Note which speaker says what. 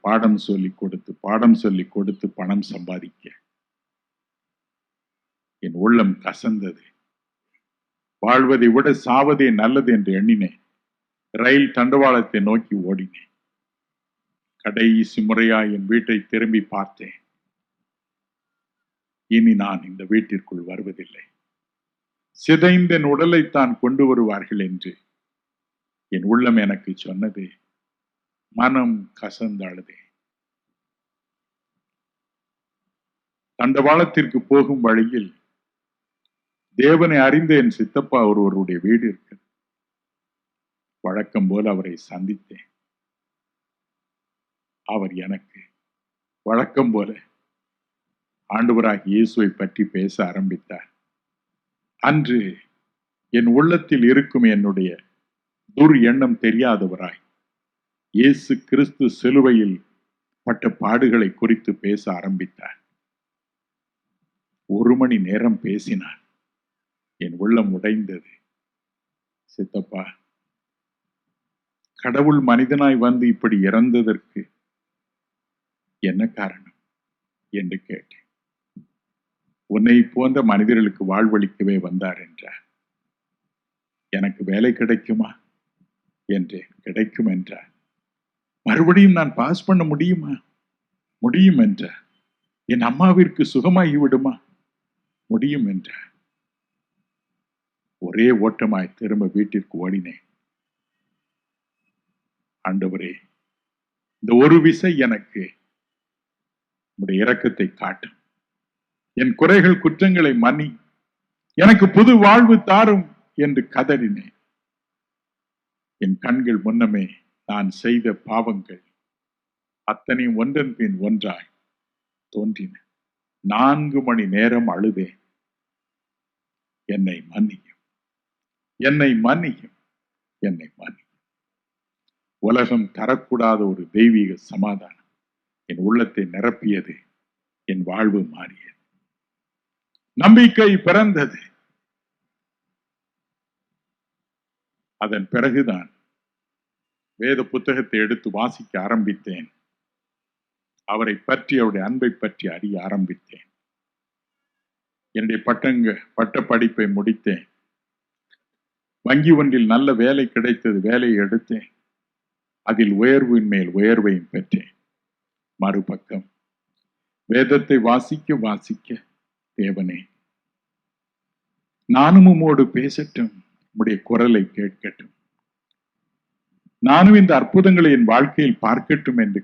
Speaker 1: பாடம் சொல்லிக் கொடுத்து பணம் சம்பாதிக்க என் உள்ளம் கசந்தது. வாழ்வதை விட சாவதே நல்லது என்று எண்ணினேன். ரயில் தண்டவாளத்தை நோக்கி ஓடினேன். கடைசி முறையா என் வீட்டை திரும்பி பார்த்தேன். இனி நான் இந்த வீட்டிற்குள் வருவதில்லை. சிதைந்த என் உடலைத்தான் கொண்டு வருவார்கள் என்று என் உள்ளம் எனக்கு சொன்னது. மனம் கசந்தாளுதே. தண்டவாளத்திற்கு போகும் வழியில் தேவனை அறிந்த என் சித்தப்பா ஒருவருடைய வீடு இருக்கு. வழக்கம் போல அவரை சந்தித்தேன். அவர் எனக்கு வழக்கம் போல ஆண்டவராகிய இயேசுவை பற்றி பேச ஆரம்பித்தார். அன்று என் உள்ளத்தில் இருக்கும் என்னுடைய எண்ணம் தெரியாதவராய் இயேசு கிறிஸ்து சிலுவையில் பட்ட பாடுகளை குறித்து பேச ஆரம்பித்தார். 1 மணி நேரம் பேசினார். என் உள்ளம் உடைந்தது. சித்தப்பா, கடவுள் மனிதனாய் வந்து இப்படி இறந்ததற்கு என்ன காரணம் என்று கேட்டேன். உன்னை போன்ற மனிதர்களுக்கு வாழ்வளிக்கவே வந்தார் என்றார். எனக்கு வேலை கிடைக்குமா என்றேன். கிடைக்கும் என்றார். மறுபடியும் நான் பாஸ் பண்ண முடியுமா? முடியும் என்றார். என் அம்மாவிற்கு சுகமாகி விடுமா? முடியும் என்றார். ஒரே ஓட்டமாய் திரும்ப வீட்டிற்கு ஓடினேன். ஆண்டவரே, இந்த ஒரு விசை எனக்கு உம்முடைய இரக்கத்தை காட்டும். என் குறைகள் குற்றங்களை மன்னி எனக்கு புது வாழ்வு தாரும் என்று கதறினேன். என் கண்கள் முன்னமே நான் செய்த பாவங்கள் அத்தனையும் ஒன்றன் பின் ஒன்றாய் தோன்றின. 4 மணி நேரம் அழுதேன். என்னை மன்னியும், என்னை மன்னியும், என்னை மன்னியும். உலகம் தரக்கூடாத ஒரு தெய்வீக சமாதானம் என் உள்ளத்தை நிரப்பியது. என் வாழ்வு மாறியது. நம்பிக்கை பிறந்தது. அதன் பிறகுதான் வேத புத்தகத்தை எடுத்து வாசிக்க ஆரம்பித்தேன். அவரை பற்றி, அவருடைய அன்பை பற்றி அறிய ஆரம்பித்தேன். என்னுடைய பட்ட படிப்பை முடித்தேன். வங்கி ஒன்றில் நல்ல வேலை கிடைத்தது. வேலையை எடுத்தேன். அதில் உயர்வின் மேல் உயர்வையும் பெற்றேன். மறுபக்கம் வேதத்தை வாசிக்க வாசிக்க, தேவனே, நானும் உம்மோடு பேசட்டும், உம்முடைய குரலை கேட்கட்டும், நானும் இந்த அற்புதங்களை என் வாழ்க்கையில் பார்க்கட்டும் என்று